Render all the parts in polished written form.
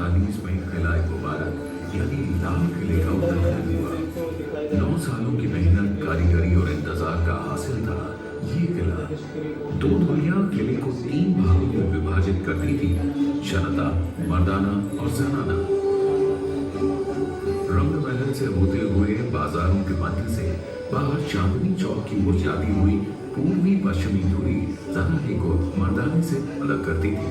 1947 में किला मुबारक यानी लाल किले का उद्घाटन हुआ। 9 सालों की मेहनत, कारीगरी और इंतजार का हासिल था ये किला। 2 दुनिया किले को 3 भागों में विभाजित करती थी, जनता, मर्दाना और जनाना। रंगमहल से होते हुए बाजारों के मध्य से बाहर चांदनी चौक की ओर जाती हुई पूर्वी पश्चिमी धुरी जनाने को मर्दाने से अलग करती थी।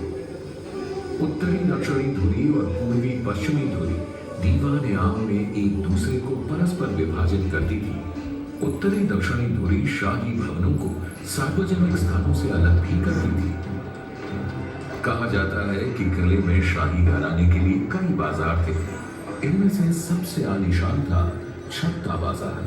उत्तरी दक्षिणी धुरी और पूर्वी पश्चिमी धुरी दीवान आम में एक दूसरे को परस्पर विभाजित करती थी। उत्तरी दक्षिणी धुरी शाही भवनों को सार्वजनिक स्थानों से अलग भी करती थी। कहा जाता है कि किले में शाही घराने के लिए कई बाजार थे। इनमें से सबसे आलीशान था छत्ता बाजार।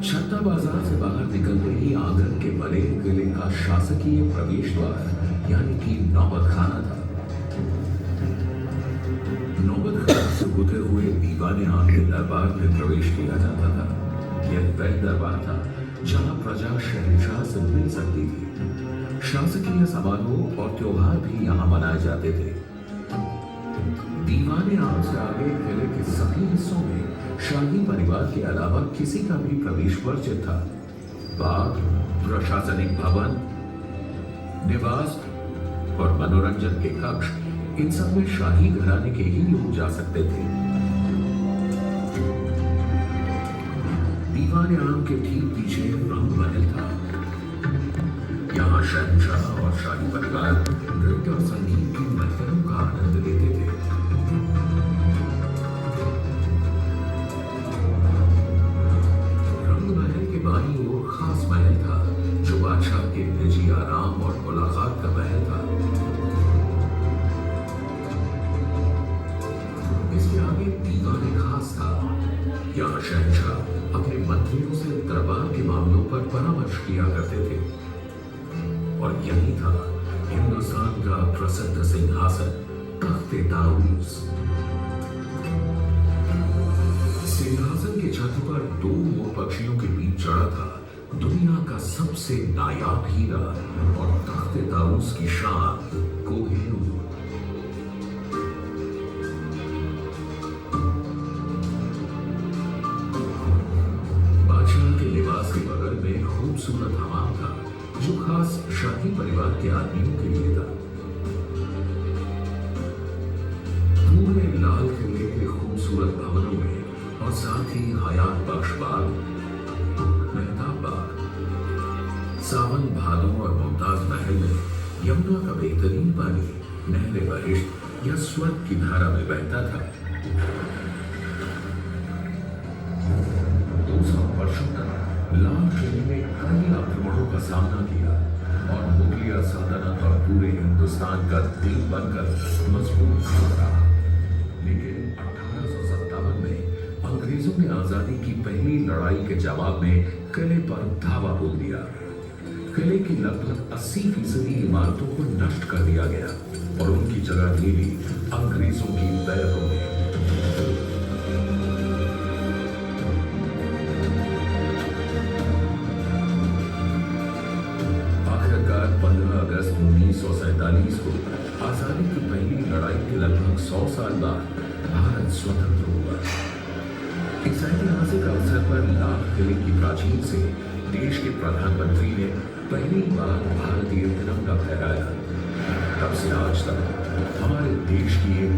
छत्ता बाजार से बाहर निकलते ही आंगन के बड़े किले का शासकीय प्रवेश द्वार यानी कि नौबत खाना था। नौबत खाना से होते हुए दीवाने आम के दरबार में प्रवेश किया जाता था। यह वह दरबार था जहां प्रजा शहंशाह से मिल सकती थी। शासकीय समारोह और त्योहार भी यहाँ मनाए जाते थे। दीवाने आम से आगे किले के सभी हिस्सों में शाही परिवार के अलावा किसी का भी प्रवेश वर्जित था। बाग, प्रशासनिक भवन, निवास और मनोरंजन के कक्ष, इन सब में शाही घराने के ही लोग जा सकते थे। दीवाने आम के ठीक पीछे रंगमहल था। यहाँ शहंशाह और शाही परिवार नृत्य और संगीत की महफिलों का आनंद लेते थे। रंगमहल के बाईं ओर खास महल था जो बादशाह के निजी आराम और मुलाकात का महल था। इसके आगे दीवाने खास था। यहाँ शहंशाह अपने मंत्रियों से दरबार के मामलों पर परामर्श किया करते थे। और यही था हिंदुस्तान का प्रसिद्ध सिंहासन तख्ते ताऊस। सिंहासन के छत पर 2 मोर पक्षियों के बीच चढ़ा था दुनिया का सबसे नायाब हीरा और तख्ते ताऊस की शान कोहिनूर। बादशाह के निवास के बगल में खूबसूरत हमाम था जो खास शाही परिवार के आदमियों के लिए था। पूरे लाल किले के खूबसूरत भवनों में और साथ ही हयात बख्श बाग, मेहताब बाग, सावन भादों और मुमताज महल में यमुना का बेहतरीन पानी नहरे बहिश्त या स्वर्ग की धारा में बहता था। 200 वर्षों तक लाल किले ने कई आक्रमणों का सामना किया और मुगलिया सल्तनत और पूरे हिंदुस्तान का दिल बनकर मजबूत रहा। लेकिन 1857 में अंग्रेजों ने आजादी की पहली लड़ाई के जवाब में किले पर धावा बोल दिया। किले की लगभग 80% इमारतों को नष्ट कर दिया गया और उनकी जगह ले ली अंग्रेजों की बैरकों ने। आखिरकार 15 अगस्त 1947 को आजादी की पहली लड़ाई के लगभग 100 साल बाद भारत स्वतंत्र हुआ। इस ऐतिहासिक अवसर पर लाल किले की प्राचीर से देश के प्रधानमंत्री ने पहली बार भारतीय तिरंगा फहराया। तब से आज तक हमारे देश की एक